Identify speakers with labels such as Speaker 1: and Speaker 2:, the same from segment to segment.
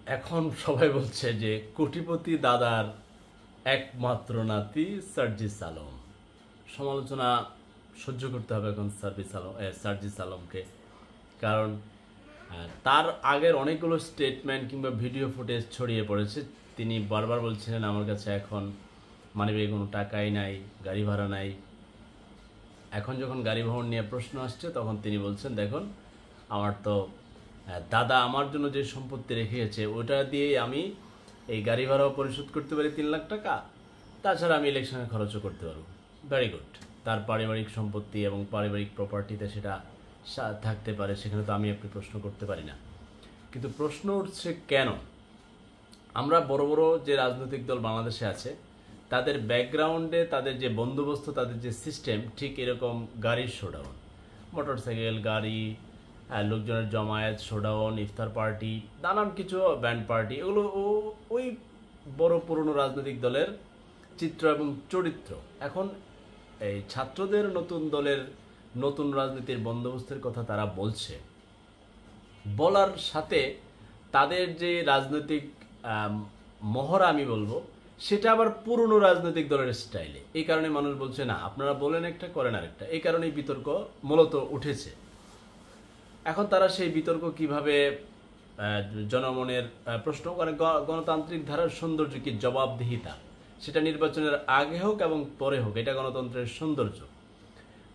Speaker 1: এখন সবাই বলছে যে কোটিপতি দাদার একমাত্র নাতি সার্জিস আলম। সমালোচনা সহ্য করতে হবে এখন সার্জিস আলমকে। কারণ তার আগের অনেকগুলো স্টেটমেন্ট কিংবা ভিডিও ফুটেজ ছড়িয়ে পড়েছে। তিনি বারবার বলছিলেন আমার কাছে এখন মানিব্যাগে কোনো টাকাই নাই, গাড়ি ভাড়া নাই। এখন যখন গাড়ি ভাড়া নিয়ে প্রশ্ন আসছে তখন তিনি বলছেন, দেখুন আমার তো দাদা আমার জন্য যে সম্পত্তি রেখে গেছে ওটা দিয়ে আমি এই গাড়ি ভাড়াও পরিশোধ করতে পারি 3 লাখ টাকা, তাছাড়া আমি ইলেকশনে খরচও করতে পারবো। Very good. তার পারিবারিক সম্পত্তি এবং পারিবারিক প্রপার্টিতে সেটা থাকতে পারে, সেখানে তো আমি আপনি প্রশ্ন করতে পারি না। কিন্তু প্রশ্ন উঠছে কেন আমরা বড় বড় যে রাজনৈতিক দল বাংলাদেশে আছে তাদের ব্যাকগ্রাউন্ডে তাদের যে বন্দোবস্ত, তাদের যে সিস্টেম, ঠিক এরকম গাড়ির শোডাউন, মোটরসাইকেল, গাড়ি, লোকজনের জমায়েত, শোডাউন, ইফতার পার্টি, নানান কিছু ব্যান্ড পার্টি, এগুলো ওই বড় পুরনো রাজনৈতিক দলের চিত্র এবং চরিত্র। এখন এই ছাত্রদের নতুন দলের নতুন রাজনীতির বন্দোবস্তের কথা তারা বলছে, বলার সাথে তাদের যে রাজনৈতিক মহড়া আমি বলবো সেটা আবার পুরনো রাজনৈতিক দলের স্টাইলে। এই কারণে মানুষ বলছে না আপনারা বলেন একটা করেন আরেকটা। এই কারণেই বিতর্ক মূলত উঠেছে। এখন তারা সেই বিতর্ক কিভাবে জনমনের প্রশ্ন করে, গণতান্ত্রিক ধারার সৌন্দর্য কি জবাবদিহিতা, সেটা নির্বাচনের আগে হোক এবং পরে হোক, এটা গণতন্ত্রের সৌন্দর্য।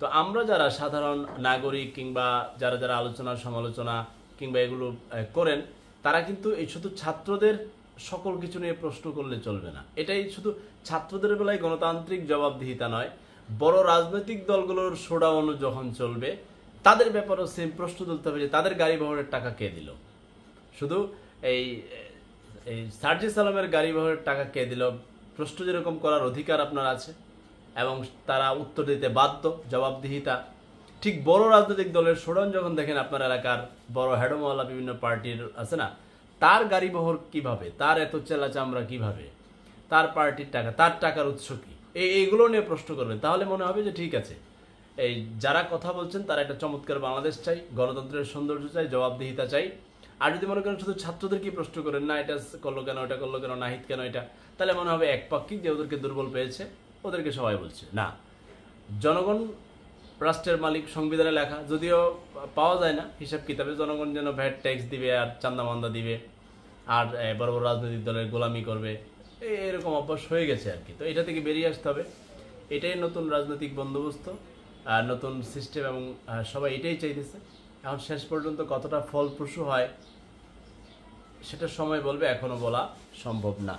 Speaker 1: তো আমরা যারা সাধারণ নাগরিক কিংবা যারা যারা আলোচনা সমালোচনা কিংবা এগুলো করেন, তারা কিন্তু এই শুধু ছাত্রদের সকল কিছু নিয়ে প্রশ্ন করলে চলবে না। এটাই শুধু ছাত্রদের বেলায় গণতান্ত্রিক জবাবদিহিতা নয়, বড় রাজনৈতিক দলগুলোর শোডাউন যখন চলবে তাদের ব্যাপারেও সেম প্রশ্ন তুলতে হবে যে তাদের গাড়ি বহরের টাকা কে দিল। শুধু এই এই সার্জিস আলমের গাড়ি বহরের টাকা কে দিল প্রশ্ন যেরকম করার অধিকার আপনার আছে এবং তারা উত্তর দিতে বাধ্য, জবাবদিহিতা। ঠিক বড় রাজনৈতিক দলের শোডাউন যখন দেখেন আপনার এলাকার বড় হেডমওয়ালা বিভিন্ন পার্টির আছে না, তার গাড়ি বহর কিভাবে, তার এত চেলা চামড়া কিভাবে, তার পার্টির টাকা, তার টাকার উৎস কি, এইগুলো নিয়ে প্রশ্ন করবেন, তাহলে মনে হবে যে ঠিক আছে এই যারা কথা বলছেন তারা একটা চমৎকার বাংলাদেশ চাই, গণতন্ত্রের সৌন্দর্য চাই, জবাবদিহিতা চাই। আর যদি মনে করেন শুধু ছাত্রদের কি প্রশ্ন করেন, না এটা করলো কেন, এটা করলো কেন, নাহিদ কেন, এটা, তাহলে মনে হবে একপাক্ষিক যে ওদেরকে দুর্বল পেয়েছে, ওদেরকে সবাই বলছে। না, জনগণ রাষ্ট্রের মালিক, সংবিধানে লেখা, যদিও পাওয়া যায় না হিসাব কিতাবে, জনগণ যেন ভ্যাট ট্যাক্স দিবে আর চান্দামান্দা দিবে আর বড় বড় রাজনৈতিক দলের গোলামি করবে, এরকম অভ্যাস হয়ে গেছে আর কি। তো এটা থেকে বেরিয়ে আসতে হবে। এটাই নতুন রাজনৈতিক বন্দোবস্ত, নতুন সিস্টেম, এবং সবাই এটাই চাইতেছে। এখন শেষ পর্যন্ত কতটা ফলপ্রসূ হয় সেটা সময় বলবে, এখনো বলা সম্ভব না।